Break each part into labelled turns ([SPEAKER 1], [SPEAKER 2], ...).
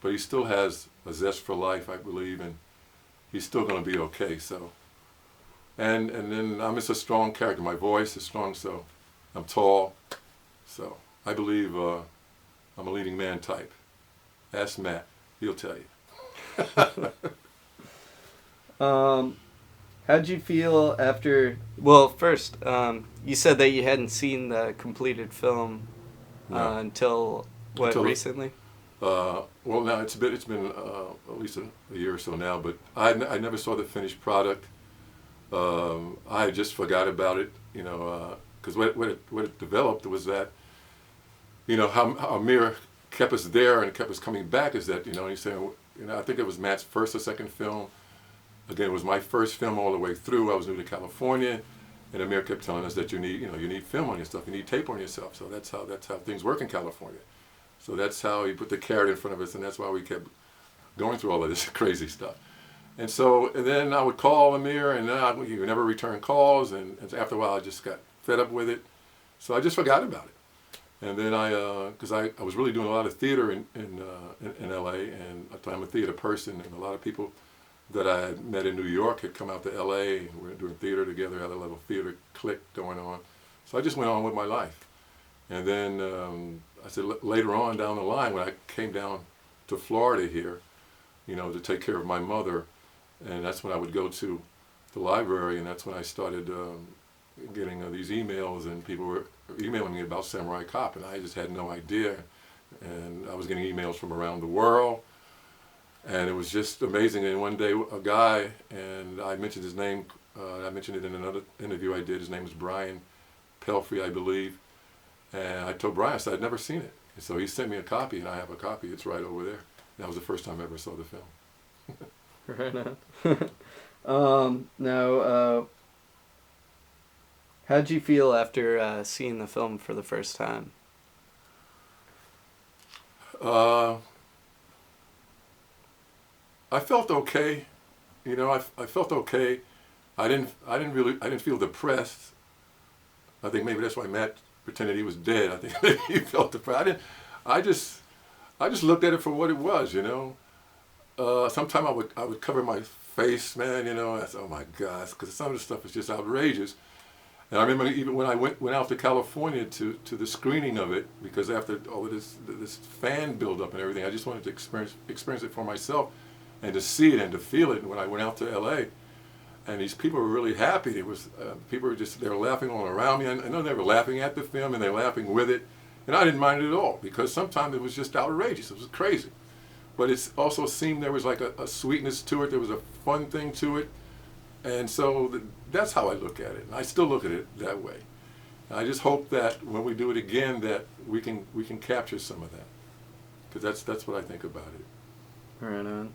[SPEAKER 1] but he still has a zest for life, I believe, and he's still going to be okay. So, and then I'm just a strong character. My voice is strong, so I'm tall. So I believe I'm a leading man type. Ask Matt, he'll tell you.
[SPEAKER 2] How'd you feel after? Well, first, you said that you hadn't seen the completed film
[SPEAKER 1] No.
[SPEAKER 2] until what,
[SPEAKER 1] Until
[SPEAKER 2] recently?
[SPEAKER 1] well, now it's been at least a year or so now, but I never saw the finished product. I just forgot about it, you know, because what it developed was that, you know, how Amir kept us there and kept us coming back is that, you know, he's saying, you know, I think it was Matt's first or second film. Again, it was my first film all the way through. I was new to California, and Amir kept telling us that you need film on your stuff, you need tape on yourself. So that's how things work in California. So that's how he put the carrot in front of us, and that's why we kept going through all of this crazy stuff. And then I would call Amir, and then he would never return calls, and after a while I just got fed up with it. So I just forgot about it. And then because I was really doing a lot of theater in LA, and I'm a theater person, and a lot of people that I had met in New York had come out to LA, and we were doing theater together, had a little theater clique going on. So I just went on with my life. And then I said later on down the line, when I came down to Florida here, you know, to take care of my mother, and that's when I would go to the library, and that's when I started getting these emails, and people were emailing me about Samurai Cop, and I just had no idea. And I was getting emails from around the world, and it was just amazing. And one day a guy, and I mentioned his name, I mentioned it in another interview I did, his name was Brian Pelfrey, I believe, and I told Brian, I said, I'd never seen it. And so he sent me a copy, and I have a copy, it's right over there. That was the first time I ever saw the film.
[SPEAKER 2] Right on. Now, how'd you feel after seeing the film for the first time?
[SPEAKER 1] I felt okay. You know, I felt okay. I didn't feel depressed. I think maybe that's why Matt pretended he was dead. I think maybe he felt depressed. I just looked at it for what it was, you know. Sometimes I would cover my face, man, you know. I said, oh my gosh, because some of the stuff is just outrageous. And I remember even when I went out to California to the screening of it, because after all of this fan build-up and everything, I just wanted to experience it for myself and to see it and to feel it. And when I went out to L.A., and these people were really happy. It was people were they were laughing all around me. I know they were laughing at the film and they were laughing with it, and I didn't mind it at all because sometimes it was just outrageous. It was crazy, but it also seemed there was like a sweetness to it. There was a fun thing to it, and so that's how I look at it. And I still look at it that way. And I just hope that when we do it again, that we can capture some of that, because that's what I think about it.
[SPEAKER 2] Right on.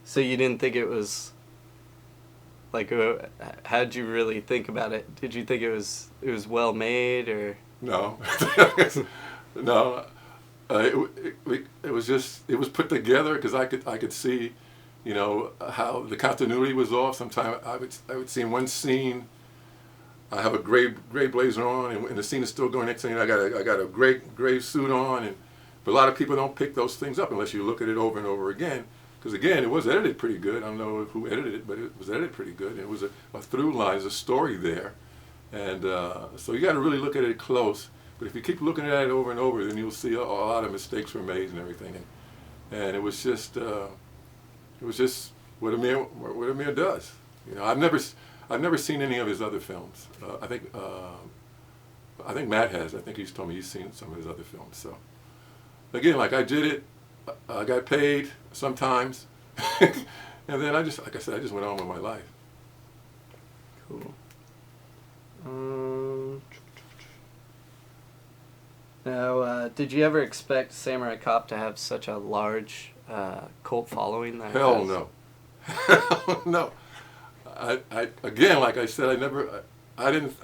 [SPEAKER 2] So you didn't think it was, like, how'd you really think about it? Did you think it was well made, or?
[SPEAKER 1] No, no. It was put together because I could see, you know, how the continuity was off. Sometimes I would see in one scene, I have a gray blazer on, and the scene is still going. Next thing I got a gray suit on, but a lot of people don't pick those things up unless you look at it over and over again. Because again, it was edited pretty good. I don't know who edited it, but it was edited pretty good. And it was a through line, there's a story there. And so you got to really look at it close. But if you keep looking at it over and over, then you'll see a lot of mistakes were made and everything. And it was just what Amir does. You know, I've never seen any of his other films. I think Matt has. I think he's told me he's seen some of his other films. So again, like I did it. I got paid sometimes, and then like I said, I just went on with my life.
[SPEAKER 2] Cool. Now, did you ever expect Samurai Cop to have such a large cult following?
[SPEAKER 1] Hell no. Hell no. I again, like I said, I didn't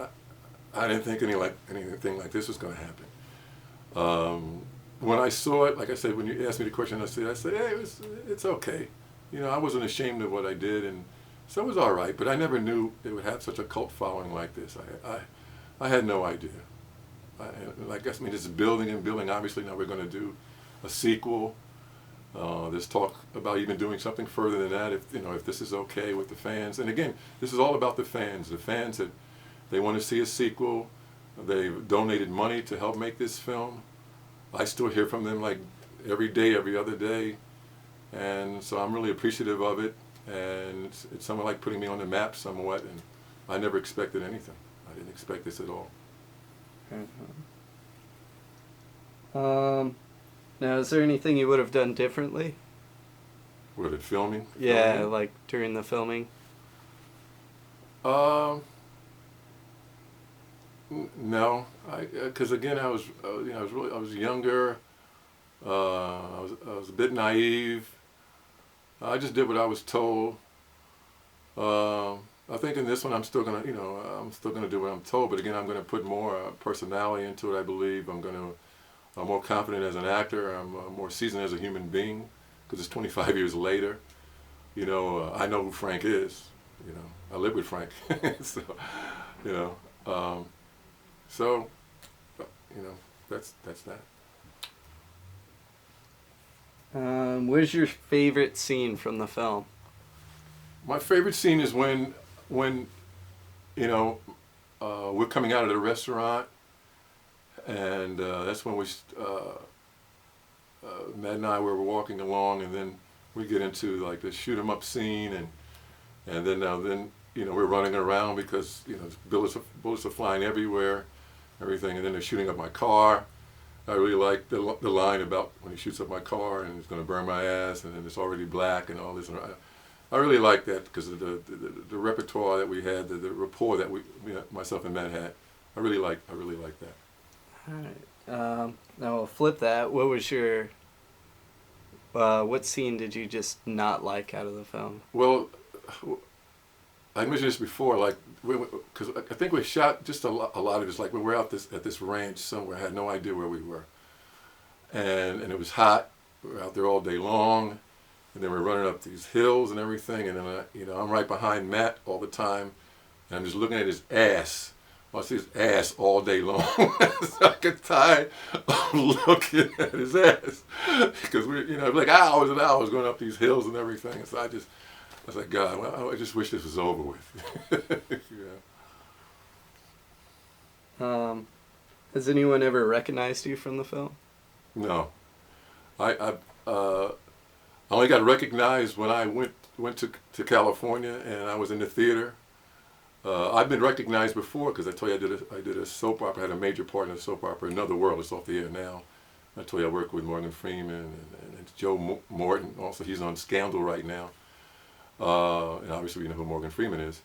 [SPEAKER 1] think anything like this was going to happen. When I saw it, like I said, when you asked me the question, I said, hey, it's okay. You know, I wasn't ashamed of what I did, and so it was all right. But I never knew it would have such a cult following like this. I had no idea. And I guess, I mean, it's building and building. Obviously, now we're going to do a sequel. There's talk about even doing something further than that, if if this is okay with the fans. And again, this is all about the fans. The fans that they want to see a sequel. They've donated money to help make this film. I still hear from them like every day, every other day, and so I'm really appreciative of it. And it's somewhat like putting me on the map somewhat. And I never expected anything. I didn't expect this at all.
[SPEAKER 2] Now, is there anything you would have done differently?
[SPEAKER 1] Was it filming?
[SPEAKER 2] Yeah,
[SPEAKER 1] Filming?
[SPEAKER 2] like during the filming.
[SPEAKER 1] No, because again, I was I was younger. I was a bit naive. I just did what I was told. I think in this one I'm still gonna do what I'm told. But again, I'm gonna put more personality into it. I believe I'm more confident as an actor. I'm more seasoned as a human being because it's 25 years later. I know who Frank is. I live with Frank, so so that's that.
[SPEAKER 2] What is your favorite scene from the film?
[SPEAKER 1] My favorite scene is when we're coming out of the restaurant, and that's when Matt and I were walking along, and then we get into like the shoot 'em up scene, and then we're running around because bullets are flying everywhere, everything, and then they're shooting up my car. I really like the line about when he shoots up my car and he's going to burn my ass, and then it's already black and all this. And I really like that because of the repertoire that we had, the rapport that myself and Matt had. I really like that.
[SPEAKER 2] All right. Now we'll flip that. What was your what scene did you just not like out of the film?
[SPEAKER 1] Well, I mentioned this before, like, because I think we shot just a lot of this, like we were out at this ranch somewhere. I had no idea where we were, and it was hot. We were out there all day long, and then we're running up these hills and everything, and then I'm right behind Matt all the time, and I'm just looking at his ass. I see his ass all day long. So I get tired of looking at his ass because we're like hours and hours going up these hills and everything. And so I was like, God, well, I just wish this was over with. Yeah.
[SPEAKER 2] Has anyone ever recognized you from the film?
[SPEAKER 1] No, I only got recognized when I went to California and I was in the theater. I've been recognized before because I told you I did a soap opera. I had a major part in a soap opera, Another World. It's off the air now. I told you I worked with Morgan Freeman and Joe Morton. Also, he's on Scandal right now. And obviously we know who Morgan Freeman is.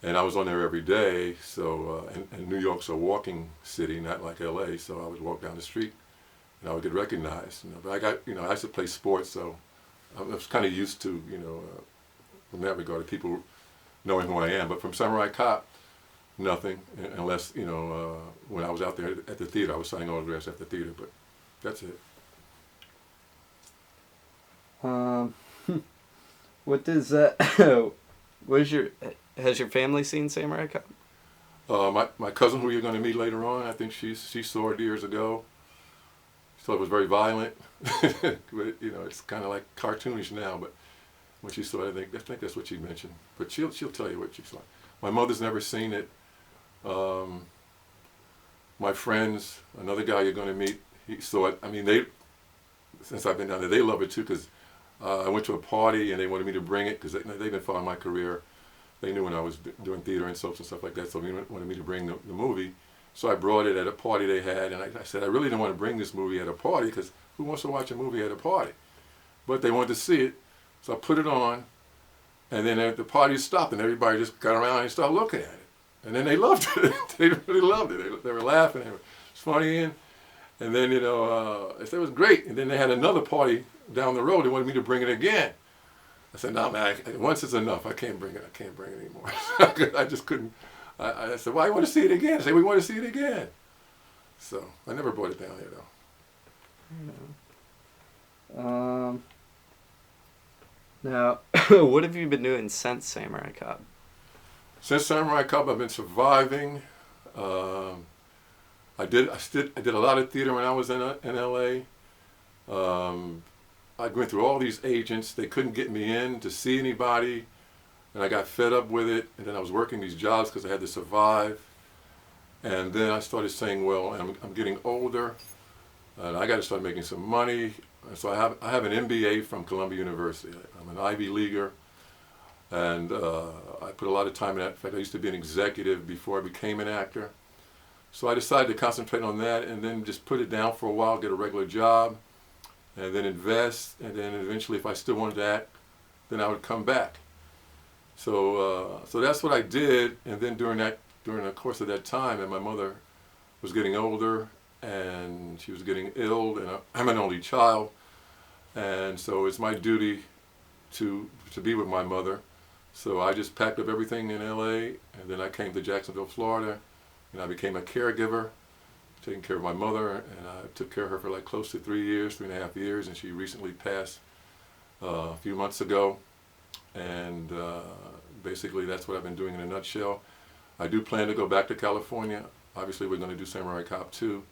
[SPEAKER 1] And I was on there every day, so, and New York's a walking city, not like LA, so I would walk down the street and I would get recognized. But I got, I used to play sports, so I was kind of used to, in that regard, people knowing who I am. But from Samurai Cop, nothing, unless, when I was out there at the theater, I was signing autographs at the theater, but that's it.
[SPEAKER 2] What does has your family seen Samurai Cop?
[SPEAKER 1] My cousin, who you're going to meet later on, I think she saw it years ago. She thought it was very violent. But, it's kind of like cartoonish now. But when she saw it, I think that's what she mentioned. But she'll tell you what she saw. My mother's never seen it. My friends, another guy you're going to meet, he saw it. I mean, since I've been down there, they love it too because I went to a party and they wanted me to bring it because they've been following my career. They knew when I was doing theater and soaps and stuff like that, so they wanted me to bring the movie. So I brought it at a party they had, and I said I really didn't want to bring this movie at a party because who wants to watch a movie at a party? But they wanted to see it, so I put it on, and then the party stopped and everybody just got around and started looking at it. And then they loved it. They really loved it. They were laughing. It was funny, and then they said it was great. And then they had another party down the road. They wanted me to bring it again. I said, no, man, once is enough. I can't bring it. I can't bring it anymore. I just couldn't. I said, well, I want to see it again. I said, we want to see it again. So I never brought it down here, though.
[SPEAKER 2] Now, what have you been doing since Samurai Cop?
[SPEAKER 1] Since Samurai Cop, I've been surviving. I did a lot of theater when I was in LA. I went through all these agents. They couldn't get me in to see anybody, and I got fed up with it. And then I was working these jobs because I had to survive. And then I started saying, well, I'm getting older, and I got to start making some money. And so I have an MBA from Columbia University. I'm an Ivy Leaguer, and I put a lot of time in that. In fact, I used to be an executive before I became an actor. So I decided to concentrate on that, and then just put it down for a while, get a regular job, and then invest, and then eventually, if I still wanted to act, then I would come back. So that's what I did, and then during the course of that time, and my mother was getting older, and she was getting ill, and I'm an only child, and so it's my duty to be with my mother. So I just packed up everything in LA, and then I came to Jacksonville, Florida, and I became a caregiver, taking care of my mother, and I took care of her for like close to 3.5 years, and she recently passed a few months ago. And basically that's what I've been doing in a nutshell. I do plan to go back to California. Obviously we're going to do Samurai Cop 2.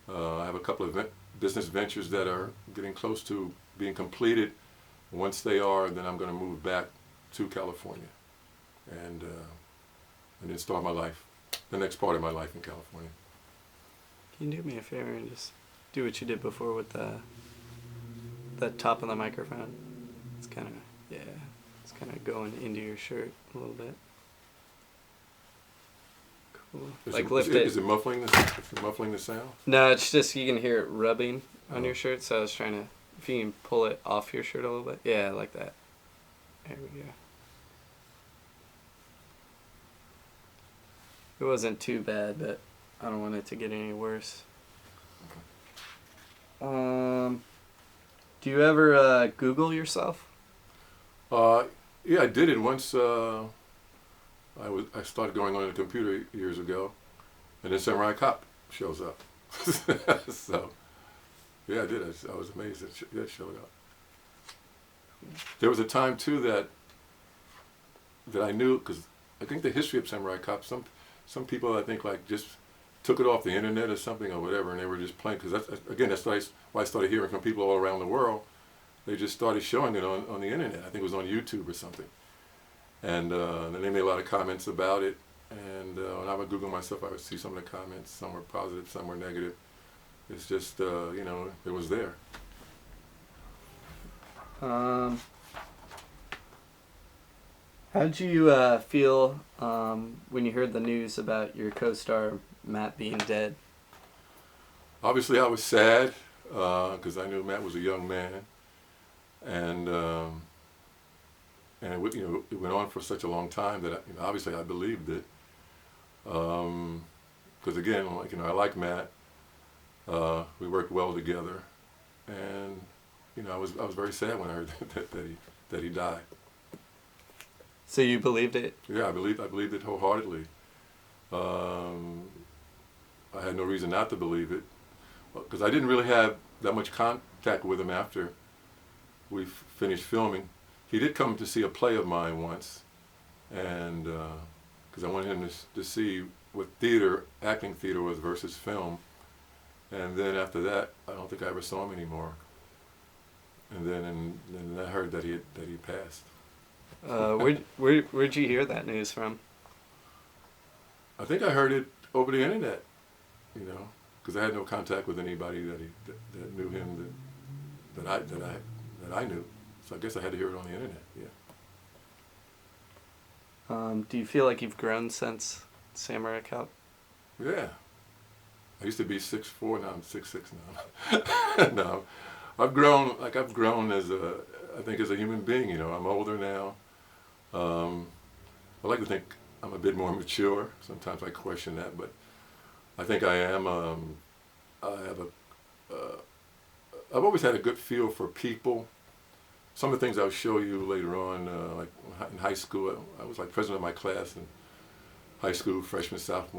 [SPEAKER 1] I have a couple of business ventures that are getting close to being completed. Once they are, then I'm going to move back to California and then start my life, the next part of my life in California.
[SPEAKER 2] Can you do me a favor and just do what you did before with the top of the microphone? It's kind of, yeah, it's kind of going into your shirt a little bit. Cool.
[SPEAKER 1] Is it muffling the sound?
[SPEAKER 2] No, it's just you can hear it rubbing on your shirt. So I was trying to, if you can pull it off your shirt a little bit. Yeah, like that. There we go. It wasn't too bad, but I don't want it to get any worse. Do you ever Google yourself?
[SPEAKER 1] Yeah, I did it once. I started going on the computer years ago, and then Samurai Cop shows up. So, yeah, I did. I was amazed that showed up. There was a time too that I knew, because I think the history of Samurai Cop, some people I think like just took it off the internet or something or whatever, and they were just playing, because that's why I started hearing from people all around the world. They just started showing it on the internet. I think it was on YouTube or something. And then they made a lot of comments about it. And when I would Google myself, I would see some of the comments. Some were positive, some were negative. It's just, it was there.
[SPEAKER 2] How did you feel when you heard the news about your co-star Matt being dead?
[SPEAKER 1] Obviously, I was sad because I knew Matt was a young man, and it went on for such a long time that obviously I believed it. Because again, I like Matt. We worked well together, and I was very sad when I heard that he died.
[SPEAKER 2] So you believed it?
[SPEAKER 1] Yeah, I believed it wholeheartedly. I had no reason not to believe it, because I didn't really have that much contact with him after we finished filming. He did come to see a play of mine once, and because I wanted him to see what acting theater was versus film. And then after that, I don't think I ever saw him anymore. And then I heard that he passed.
[SPEAKER 2] Where'd you hear that news from?
[SPEAKER 1] I think I heard it over the internet, because I had no contact with anybody that knew him that I knew. So I guess I had to hear it on the internet. Yeah.
[SPEAKER 2] Do you feel like you've grown since Samurai Cop?
[SPEAKER 1] Yeah. I used to be 6'4", now I'm 6'6" now. No, I've grown as a human being. I'm older now. I like to think I'm a bit more mature. Sometimes I question that, but I think I am. I've always had a good feel for people. Some of the things I'll show you later on, like in high school, I was like president of my class in high school, freshman, sophomore